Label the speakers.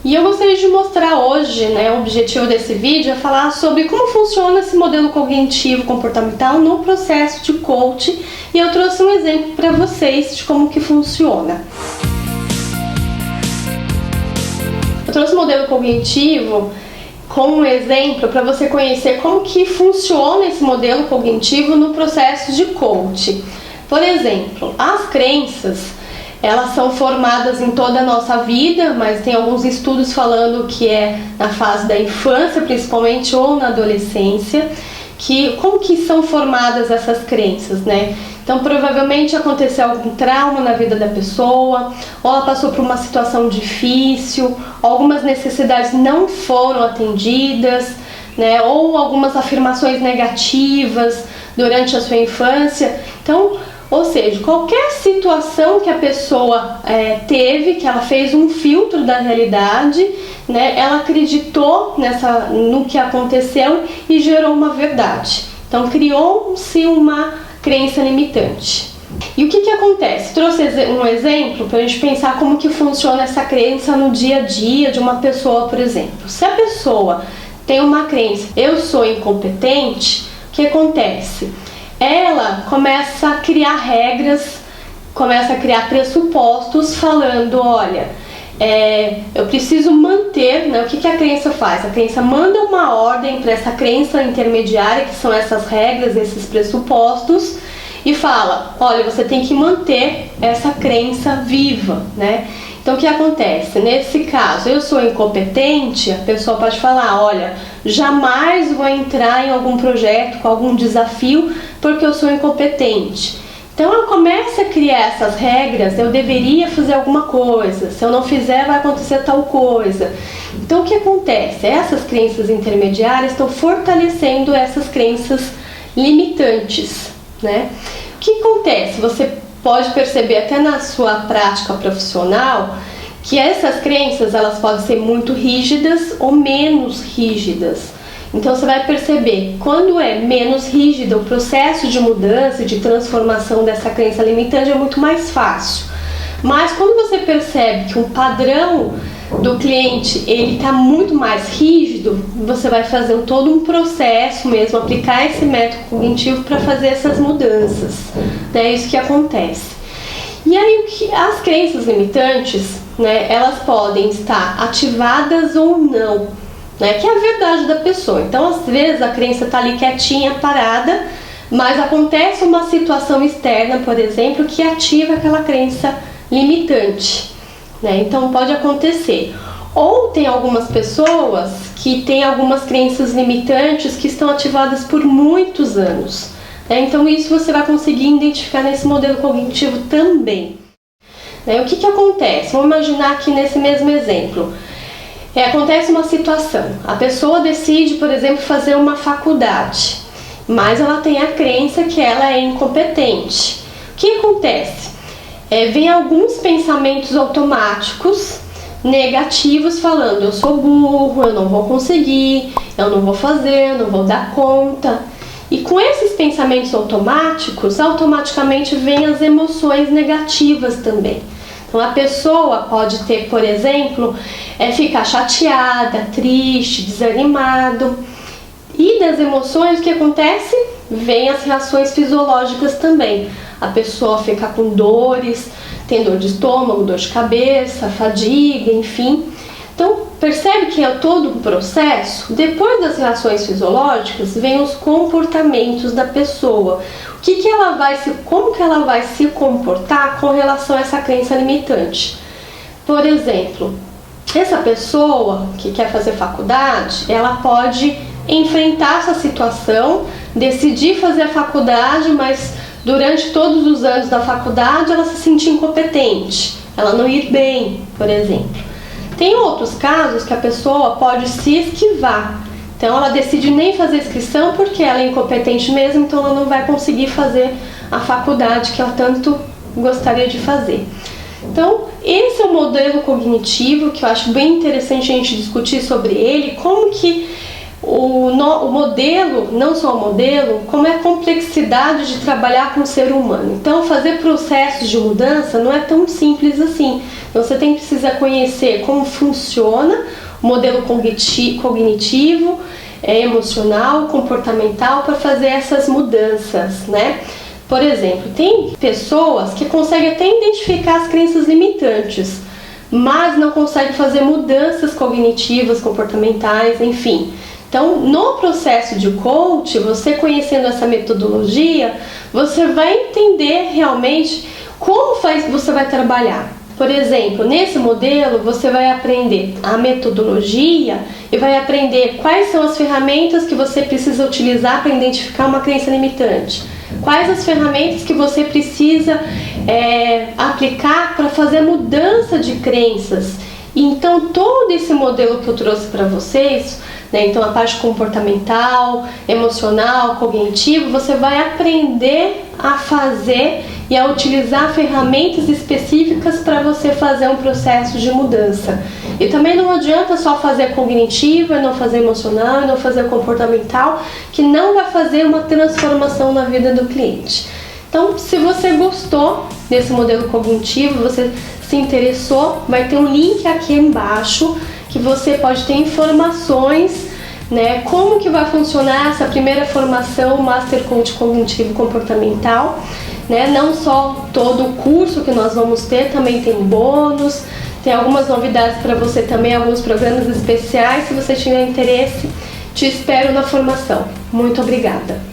Speaker 1: E eu gostaria de mostrar hoje, né, o objetivo desse vídeo é falar sobre como funciona esse modelo cognitivo comportamental no processo de coaching, e eu trouxe um exemplo para vocês de como que funciona. Eu trouxe o modelo cognitivo como um exemplo para você conhecer como que funciona esse modelo cognitivo no processo de coaching. Por exemplo, as crenças, elas são formadas em toda a nossa vida, mas tem alguns estudos falando que é na fase da infância, principalmente, ou na adolescência, como que são formadas essas crenças, né? Então, provavelmente aconteceu algum trauma na vida da pessoa, ou ela passou por uma situação difícil, algumas necessidades não foram atendidas, né? Ou algumas afirmações negativas durante a sua infância. Então, ou seja, qualquer situação que a pessoa teve, que ela fez um filtro da realidade, né, ela acreditou no que aconteceu e gerou uma verdade. Então, criou-se uma crença limitante. E o que acontece? Trouxe um exemplo para a gente pensar como que funciona essa crença no dia a dia de uma pessoa, por exemplo. Se a pessoa tem uma crença, eu sou incompetente, o que acontece? Ela começa a criar regras, começa a criar pressupostos falando, olha, eu preciso manter, né? O que a crença faz? A crença manda uma ordem para essa crença intermediária, que são essas regras, esses pressupostos, e fala, olha, você tem que manter essa crença viva, né? Então, o que acontece? Nesse caso, eu sou incompetente, a pessoa pode falar, olha, jamais vou entrar em algum projeto, com algum desafio, porque eu sou incompetente. Então, ela começa a criar essas regras, eu deveria fazer alguma coisa, se eu não fizer, vai acontecer tal coisa. Então, o que acontece? Essas crenças intermediárias estão fortalecendo essas crenças limitantes, né? O que acontece? Você pode perceber até na sua prática profissional que essas crenças, elas podem ser muito rígidas ou menos rígidas. Então você vai perceber, quando é menos rígida, o processo de mudança, de transformação dessa crença limitante é muito mais fácil. Mas quando você percebe que um padrão do cliente ele está muito mais rígido, você vai fazer todo um processo mesmo, aplicar esse método cognitivo para fazer essas mudanças. É isso que acontece. E aí as crenças limitantes, né, elas podem estar ativadas ou não, né, que é a verdade da pessoa. Então, às vezes a crença está ali quietinha, parada, mas acontece uma situação externa, por exemplo, que ativa aquela crença limitante, né? Então pode acontecer. Ou tem algumas pessoas que têm algumas crenças limitantes que estão ativadas por muitos anos, né? Então isso você vai conseguir identificar nesse modelo cognitivo também, né? O que acontece? Vamos imaginar aqui nesse mesmo exemplo. Acontece uma situação, a pessoa decide, por exemplo, fazer uma faculdade, mas ela tem a crença que ela é incompetente. O que acontece? Vem alguns pensamentos automáticos negativos falando, eu sou burro, eu não vou conseguir, eu não vou fazer, eu não vou dar conta. E com esses pensamentos automáticos, automaticamente vêm as emoções negativas também. Então a pessoa pode ter, por exemplo, ficar chateada, triste, desanimado. E das emoções, o que acontece? Vem as reações fisiológicas também. A pessoa fica com dores, tem dor de estômago, dor de cabeça, fadiga, enfim. Então, percebe que é todo um processo. Depois das reações fisiológicas, vem os comportamentos da pessoa. Como que ela vai se comportar com relação a essa crença limitante? Por exemplo, essa pessoa que quer fazer faculdade, ela pode enfrentar essa situação, decidir fazer a faculdade, mas durante todos os anos da faculdade ela se sentir incompetente, ela não ir bem, por exemplo. Tem outros casos que a pessoa pode se esquivar. Então ela decide nem fazer inscrição porque ela é incompetente mesmo, então ela não vai conseguir fazer a faculdade que ela tanto gostaria de fazer. Então esse é o modelo cognitivo que eu acho bem interessante a gente discutir sobre ele, como que o modelo, não só o modelo, como é a complexidade de trabalhar com o ser humano. Então fazer processos de mudança não é tão simples assim. Então você precisa conhecer como funciona o modelo cognitivo, emocional, comportamental para fazer essas mudanças, né? Por exemplo, tem pessoas que conseguem até identificar as crenças limitantes, mas não conseguem fazer mudanças cognitivas, comportamentais, enfim. Então, no processo de coach, você conhecendo essa metodologia, você vai entender realmente como você vai trabalhar. Por exemplo, nesse modelo você vai aprender a metodologia e vai aprender quais são as ferramentas que você precisa utilizar para identificar uma crença limitante. Quais as ferramentas que você precisa aplicar para fazer a mudança de crenças. Então, todo esse modelo que eu trouxe para vocês, né, então a parte comportamental, emocional, cognitivo, você vai aprender a fazer e a utilizar ferramentas específicas para você fazer um processo de mudança. E também não adianta só fazer cognitivo, e não fazer emocional, e não fazer comportamental, que não vai fazer uma transformação na vida do cliente. Então, se você gostou desse modelo cognitivo, você se interessou, vai ter um link aqui embaixo que você pode ter informações, né, como que vai funcionar essa primeira formação Master Coach Cognitivo Comportamental, né, não só todo o curso que nós vamos ter, também tem bônus, tem algumas novidades para você também, alguns programas especiais. Se você tiver interesse, te espero na formação. Muito obrigada!